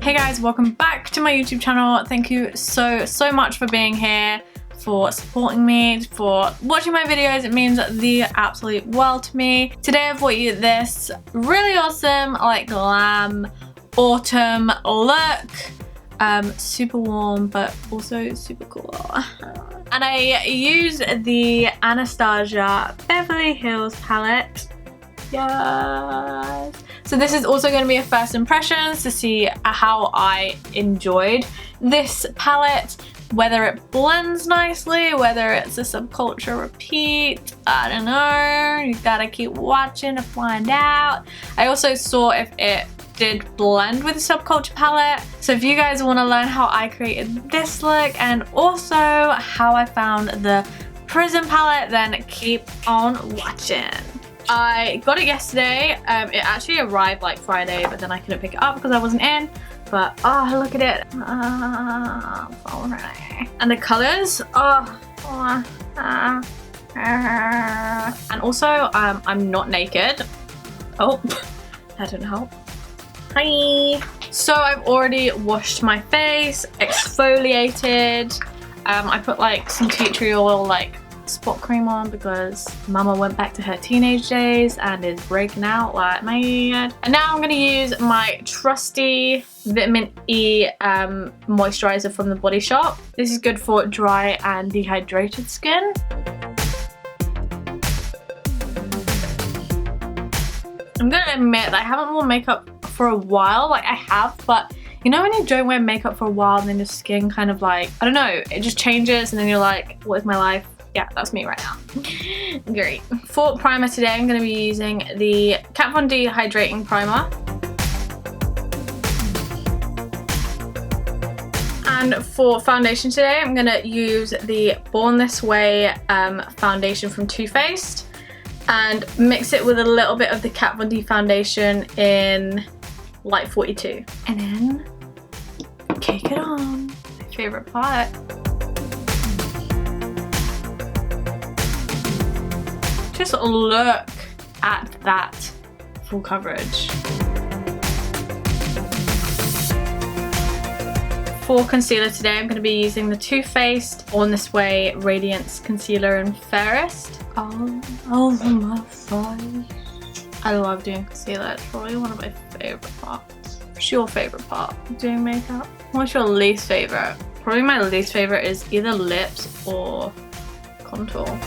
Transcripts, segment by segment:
Hey guys, welcome back to my YouTube channel. Thank you so much for being here, for supporting me, for watching my videos. It means the absolute world to me. Today I've brought you this really awesome like glam autumn look. Super warm but also super cool. And I use the Anastasia Beverly Hills palette. Yes. So this is also going to be a first impressions to see how I enjoyed this palette, whether it blends nicely, whether it's a Subculture repeat. I don't know. You gotta keep watching to find out. I also saw if it did blend with the Subculture palette. So if you guys want to learn how I created this look and also how I found the Prism palette, then keep on watching. I got it yesterday. It actually arrived like Friday, but then I couldn't pick it up because I wasn't in. But oh, look at it. So pretty. And the colors, and also I'm not naked. Oh, that didn't help. Hi. So I've already washed my face, exfoliated. I put like some tea tree oil, like spot cream on because mama went back to her teenage days and is breaking out like mad. And now I'm going to use my trusty vitamin E moisturiser from the Body Shop. This is good for dry and dehydrated skin. I'm going to admit that I haven't worn makeup for a while. Like I have, but you know when you don't wear makeup for a while and then your skin kind of like, I don't know, it just changes and then you're like, what is my life? Yeah, that's me right now. Great. For primer today, I'm going to be using the Kat Von D Hydrating Primer. And for foundation today, I'm going to use the Born This Way foundation from Too Faced and mix it with a little bit of the Kat Von D foundation in Light 42. And then cake it on. My favorite part. Just look at that full coverage. For concealer today, I'm going to be using the Too Faced Born This Way Radiance Concealer in Fairest. All over my face. I love doing concealer. It's probably one of my favorite parts. What's your favorite part of doing makeup? What's your least favorite? Probably my least favorite is either lips or contour.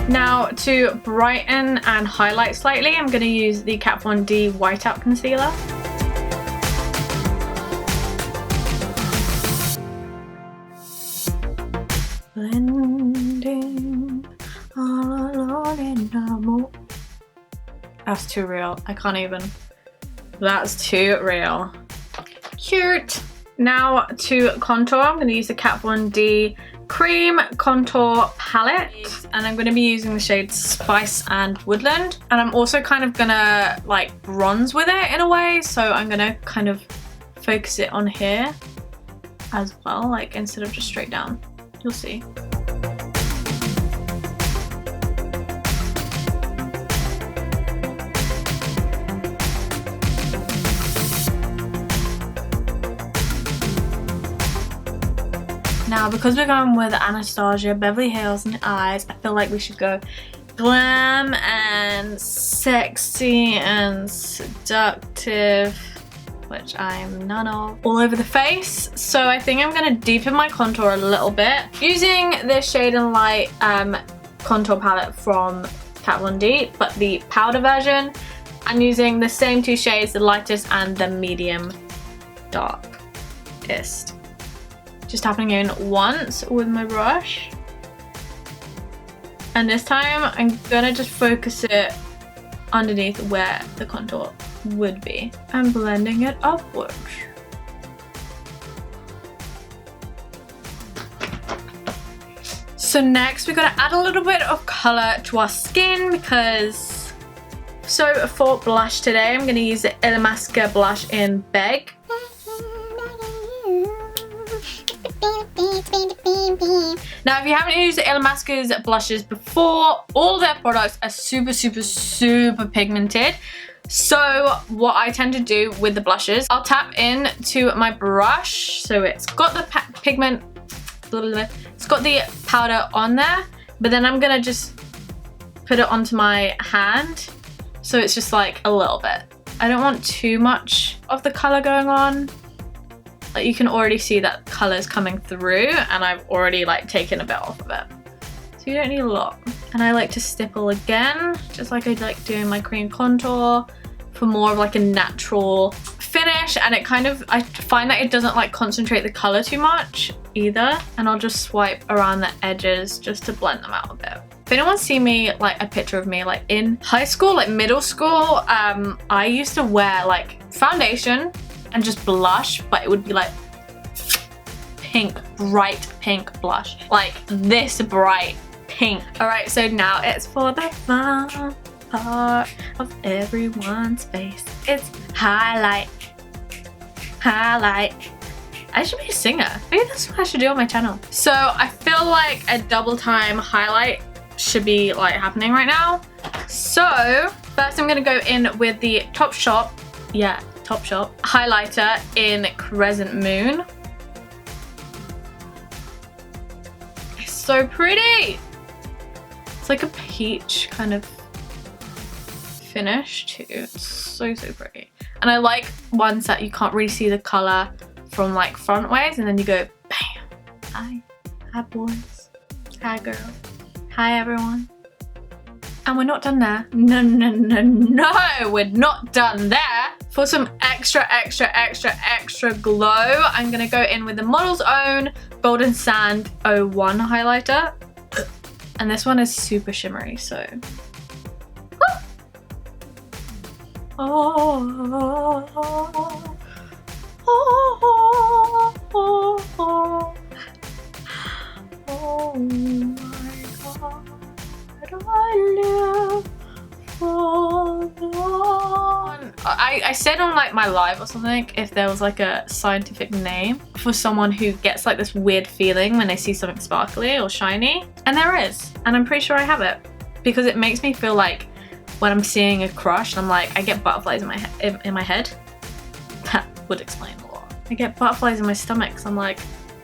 Now to brighten and highlight slightly, I'm going to use the Kat Von D Whiteout Concealer. Blending all alone in the moon. That's too real. I can't even. That's too real. Cute. Now to contour, I'm going to use the Kat Von D Creme Contour Palette, and I'm going to be using the shades Spice and Woodland, and I'm also kind of gonna like bronze with it in a way, so I'm gonna kind of focus it on here as well, like instead of just straight down. You'll see. Now, because we're going with Anastasia Beverly Hills in the eyes, I feel like we should go glam and sexy and seductive, which I'm none of, all over the face. So I think I'm going to deepen my contour a little bit using this Shade and Light contour palette from Kat Von D, but the powder version. I'm using the same two shades, the lightest and the medium darkest. Just tapping in once with my brush. And this time I'm gonna just focus it underneath where the contour would be and blending it upwards. So next we're gonna add a little bit of color to our skin because... So for blush today, I'm gonna use the Illamasqua blush in Beg. Now, if you haven't used Illamasqua's blushes before, all their products are super, super, super pigmented. So what I tend to do with the blushes, I'll tap into my brush. So it's got the pigment, it's got the powder on there, but then I'm gonna just put it onto my hand. So it's just like a little bit. I don't want too much of the color going on. Like you can already see that color's coming through, and I've already like taken a bit off of it. So you don't need a lot. And I like to stipple again, just like I like doing my cream contour for more of like a natural finish. And it kind of, I find that it doesn't like concentrate the color too much either. And I'll just swipe around the edges just to blend them out a bit. If anyone's seen me, like a picture of me like in high school, like middle school, I used to wear like foundation and just blush, but it would be like pink, bright pink blush, like this bright pink. All right, so now it's for the fun part of everyone's face. It's highlight. I should be a singer. Maybe that's what I should do on my channel. So I feel like a double time highlight should be like happening right now. So first I'm gonna go in with the Topshop highlighter in Crescent Moon. It's so pretty. It's like a peach kind of finish too. It's so, so pretty. And I like ones that you can't really see the color from like front ways, and then you go bam. Hi boys. Hi girl. Hi everyone. And we're not done there. No, we're not done there. For some extra glow, I'm gonna go in with the Model's Own Golden Sand 01 highlighter. And this one is super shimmery, so. Oh my god. I said on like my live or something if there was like a scientific name for someone who gets like this weird feeling when they see something sparkly or shiny, and there is, and I'm pretty sure I have it because it makes me feel like when I'm seeing a crush, I'm like, I get butterflies in my head. That would explain a lot. I get butterflies in my stomach because I'm like,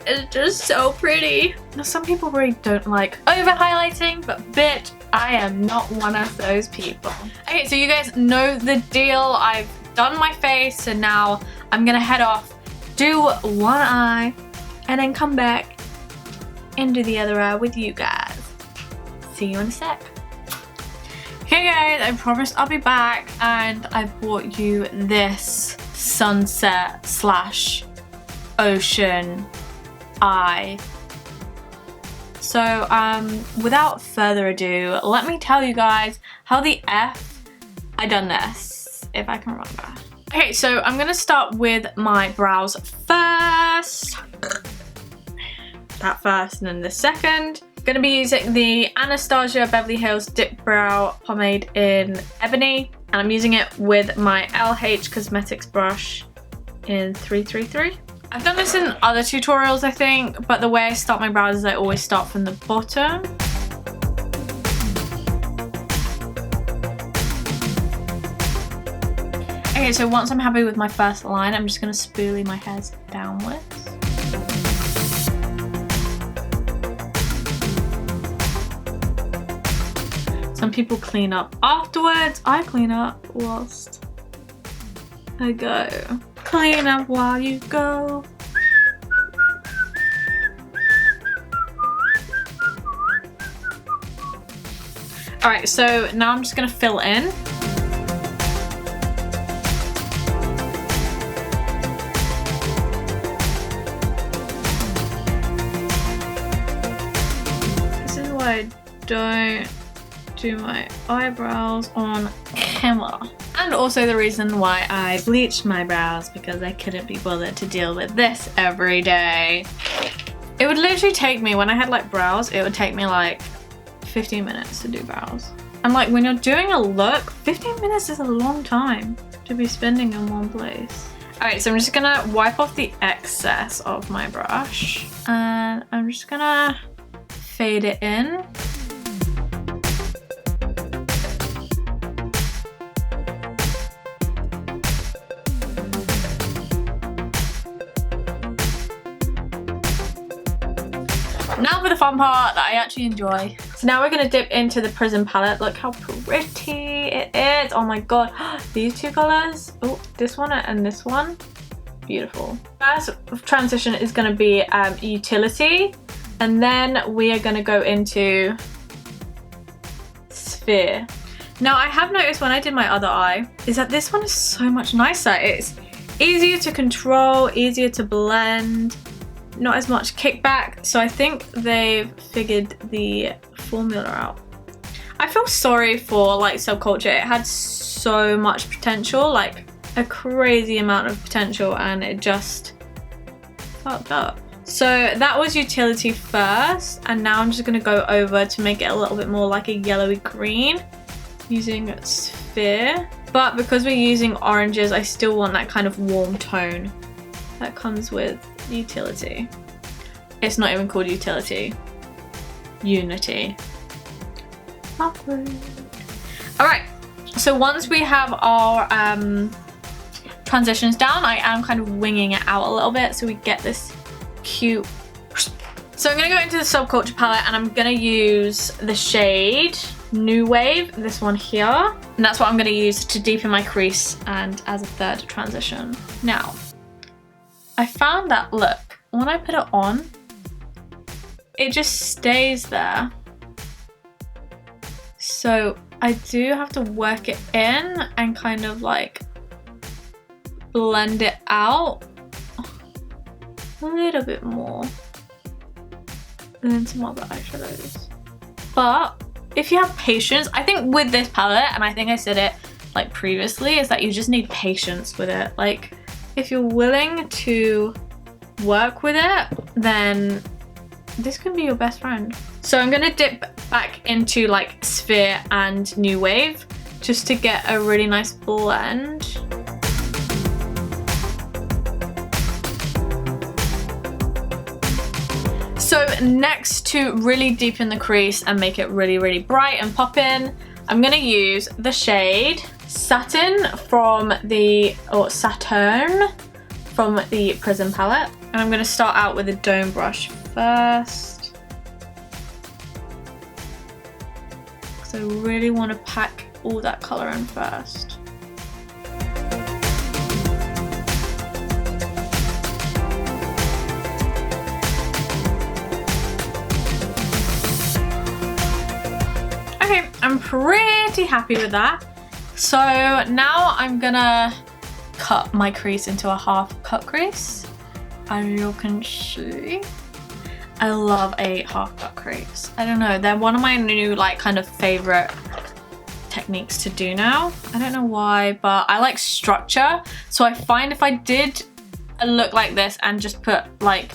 it's just so pretty. Now some people really don't like over highlighting, but bitch, I am not one of those people. Okay, so you guys know the deal. I've done my face, and now I'm gonna head off, do one eye, and then come back and do the other eye with you guys. See you in a sec. Okay guys, I promised I'll be back, and I bought you this sunset slash ocean eye. So without further ado, let me tell you guys how the F I done this, if I can remember. Okay, so I'm gonna start with my brows first. That first, and then the second. I'm gonna be using the Anastasia Beverly Hills Dipbrow Pomade in Ebony, and I'm using it with my LH Cosmetics brush in 333. I've done this in other tutorials, I think, but the way I start my brows is I always start from the bottom. Okay, so once I'm happy with my first line, I'm just going to spoolie my hairs downwards. Some people clean up afterwards. I clean up whilst I go. Clean up while you go. Alright, so now I'm just gonna fill in. This is why I don't do my eyebrows on camera. And also the reason why I bleached my brows, because I couldn't be bothered to deal with this every day. It would literally take me, when I had like brows, it would take me like 15 minutes to do brows. And like when you're doing a look, 15 minutes is a long time to be spending in one place. Alright, so I'm just gonna wipe off the excess of my brush and I'm just gonna fade it in. Now for the fun part that I actually enjoy. So now we're gonna dip into the Prism palette. Look how pretty it is. Oh my god, these two colors. Oh, this one and this one. Beautiful. First transition is gonna be Utility, and then we are gonna go into Sphere. Now I have noticed when I did my other eye is that this one is so much nicer. It's easier to control, easier to blend, not as much kickback. So I think they've figured the formula out. I feel sorry for like Subculture. It had so much potential, like a crazy amount of potential, and it just fucked up. So that was Utility first, and now I'm just gonna go over to make it a little bit more like a yellowy green using Sphere. But because we're using oranges, I still want that kind of warm tone that comes with Utility. It's not even called Utility. Unity. Awkward. Alright, so once we have our transitions down, I am kind of winging it out a little bit so we get this cute. So I'm going to go into the Subculture palette and I'm going to use the shade New Wave, this one here. And that's what I'm going to use to deepen my crease and as a third transition. Now, I found that, look, when I put it on, it just stays there. So I do have to work it in and kind of like blend it out a little bit more than some other eyeshadows. But if you have patience, I think with this palette, and I think I said it like previously, is that you just need patience with it. Like, if you're willing to work with it, then this can be your best friend. So I'm gonna dip back into like Sphere and New Wave just to get a really nice blend. So next, to really deepen the crease and make it really, really bright and pop in, I'm gonna use the shade Saturn from the, or Saturn from the Prism palette. And I'm gonna start out with a dome brush first. Because I really wanna pack all that color in first. Okay, I'm pretty happy with that. So now I'm gonna cut my crease into a half cut crease. As you can see, I love a half cut crease. I don't know, they're one of my new like kind of favorite techniques to do now. I don't know why, but I like structure. So I find if I did a look like this and just put like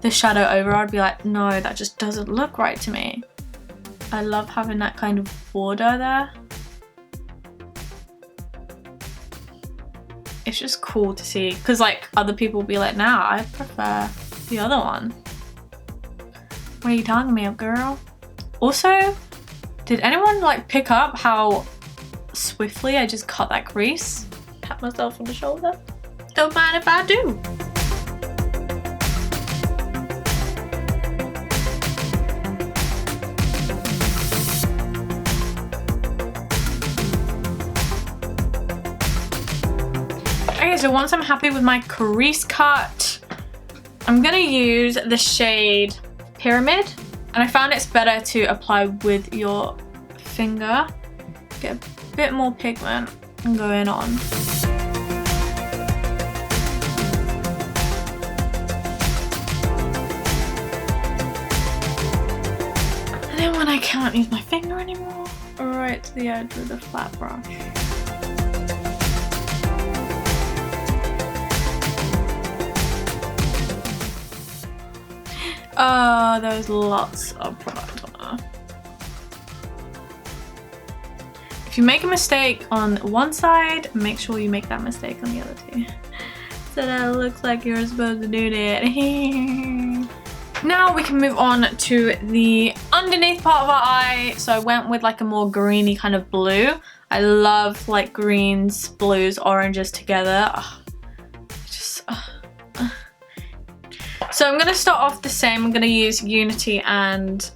the shadow over, I'd be like, no, that just doesn't look right to me. I love having that kind of border there. It's just cool to see, because like other people will be like, nah, I prefer the other one. What are you talking about, girl? Also, did anyone like pick up how swiftly I just cut that crease? Tap myself on the shoulder. Don't mind if I do. Okay, so once I'm happy with my crease cut, I'm gonna use the shade Pyramid. And I found it's better to apply with your finger. Get a bit more pigment going on. And then when I can't use my finger anymore, right to the edge with a flat brush. Oh, there's lots of product on there. If you make a mistake on one side, make sure you make that mistake on the other two. So that it looks like you're supposed to do that. Now we can move on to the underneath part of our eye. So I went with like a more greeny kind of blue. I love like greens, blues, oranges together. So I'm gonna start off the same. I'm gonna use Unity and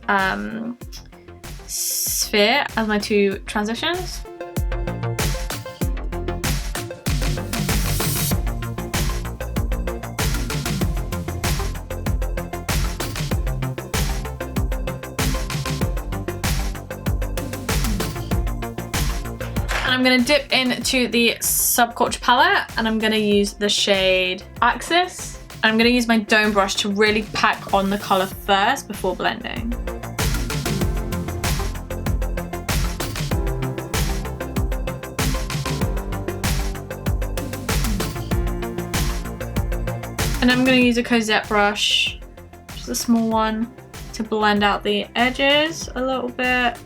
Sphere as my two transitions. And I'm gonna dip into the Subculture palette and I'm gonna use the shade Axis. I'm going to use my dome brush to really pack on the colour first before blending. And I'm going to use a cossette brush, just a small one, to blend out the edges a little bit.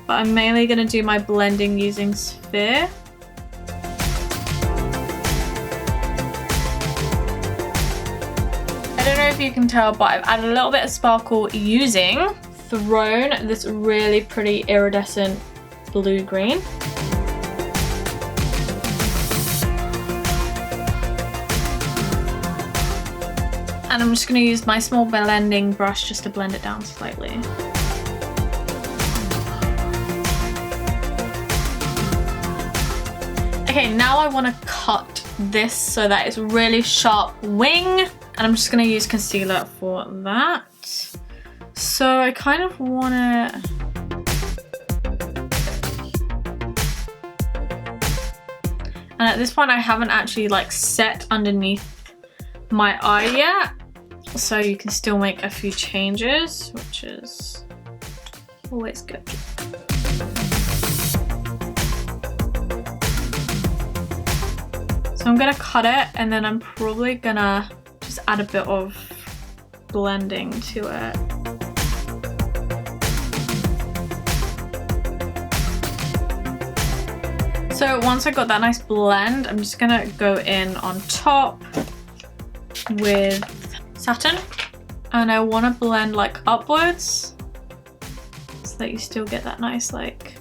But I'm mainly going to do my blending using Sphere. I don't know if you can tell, but I've added a little bit of sparkle using Throne, this really pretty iridescent blue-green. And I'm just going to use my small blending brush just to blend it down slightly. Okay, now I want to cut this so that it's really sharp wing. And I'm just going to use concealer for that. So I kind of want to... And at this point I haven't actually like set underneath my eye yet. So you can still make a few changes, which is always good. So I'm going to cut it and then I'm probably going to just add a bit of blending to it. So once I got that nice blend, I'm just gonna go in on top with Saturn, and I want to blend like upwards so that you still get that nice like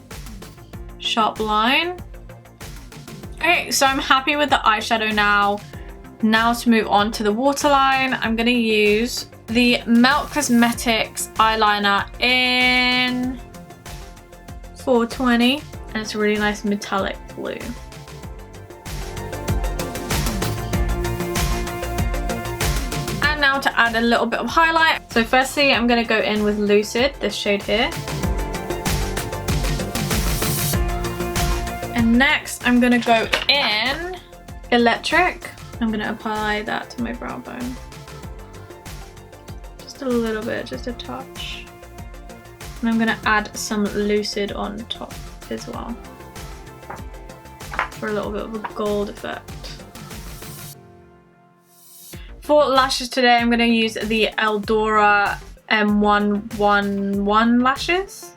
sharp line. Okay, so I'm happy with the eyeshadow now. Now to move on to the waterline, I'm going to use the Melt Cosmetics eyeliner in 420, and it's a really nice metallic blue. And now to add a little bit of highlight. So firstly, I'm going to go in with Lucid, this shade here. And next, I'm going to go in Electric. I'm going to apply that to my brow bone. Just a little bit, just a touch. And I'm going to add some Lucid on top as well, for a little bit of a gold effect. For lashes today, I'm going to use the Eldora M111 lashes.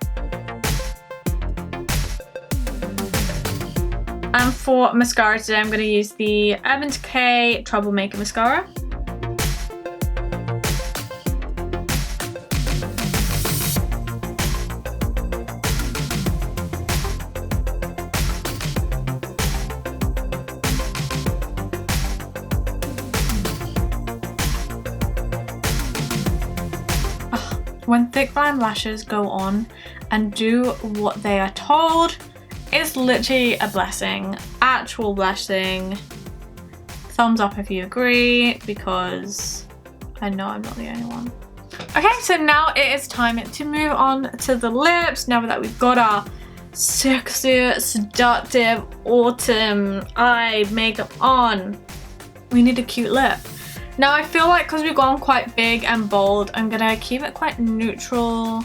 And for mascara today, I'm going to use the Urban Decay Troublemaker Mascara. When thick glam lashes go on and do what they are told, it's literally a blessing, actual blessing. Thumbs up if you agree, because I know I'm not the only one. Okay, so now it is time to move on to the lips. Now that we've got our sexy, seductive autumn eye makeup on, we need a cute lip. Now I feel like because we've gone quite big and bold, I'm gonna keep it quite neutral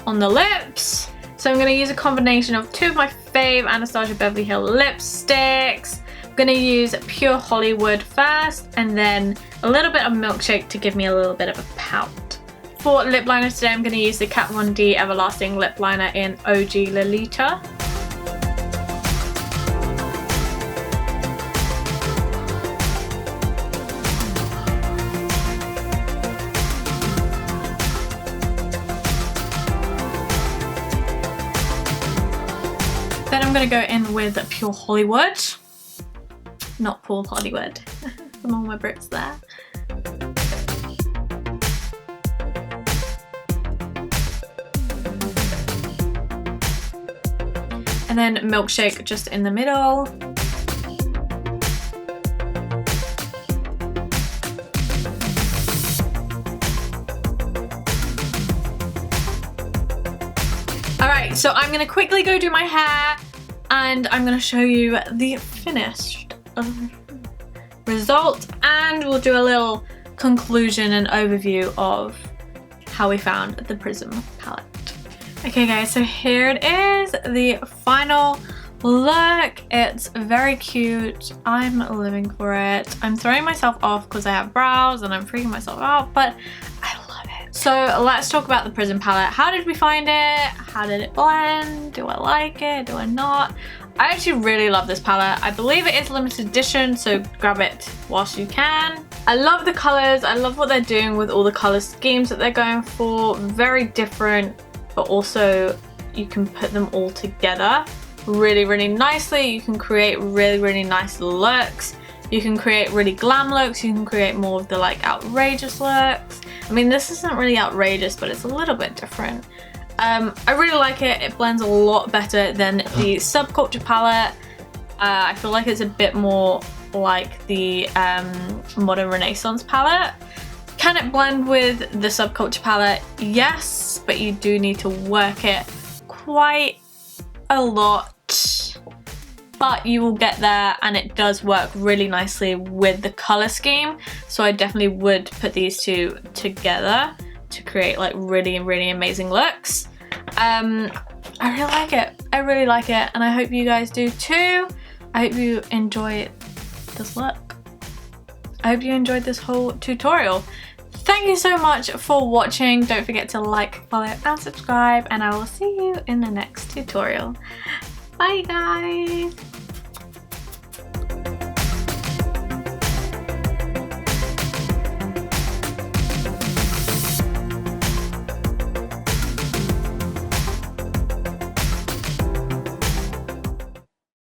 on the lips. So I'm going to use a combination of two of my fave Anastasia Beverly Hills lipsticks. I'm going to use Pure Hollywood first, and then a little bit of Milkshake to give me a little bit of a pout. For lip liner today, I'm going to use the Kat Von D Everlasting Lip Liner in OG Lolita. Then I'm going to go in with Pure Hollywood. Not Paul Hollywood. From all my Brits there. And then Milkshake just in the middle. Alright, so I'm going to quickly go do my hair and I'm going to show you the finished result, and we'll do a little conclusion and overview of how we found the Prism palette. Okay guys, so here it is, the final look. It's very cute. I'm living for it. I'm throwing myself off because I have brows and I'm freaking myself out, but I love it. So let's talk about the Prism palette. How did we find it? How did it blend? Do I like it? Do I not? I actually really love this palette. I believe it is limited edition, so grab it whilst you can. I love the colors. I love what they're doing with all the color schemes that they're going for. Very different, but also you can put them all together really, really nicely. You can create really, really nice looks. You can create really glam looks. You can create more of the like outrageous looks. I mean, this isn't really outrageous, but it's a little bit different. I really like it. It blends a lot better than the Subculture palette. I feel like it's a bit more like the Modern Renaissance palette. Can it blend with the Subculture palette? Yes, but you do need to work it quite a lot. But you will get there, and it does work really nicely with the color scheme. So I definitely would put these two together to create like really, really amazing looks. I really like it. I really like it, and I hope you guys do too. I hope you enjoy this look. I hope you enjoyed this whole tutorial. Thank you so much for watching. Don't forget to like, follow, and subscribe, and I will see you in the next tutorial. Bye guys!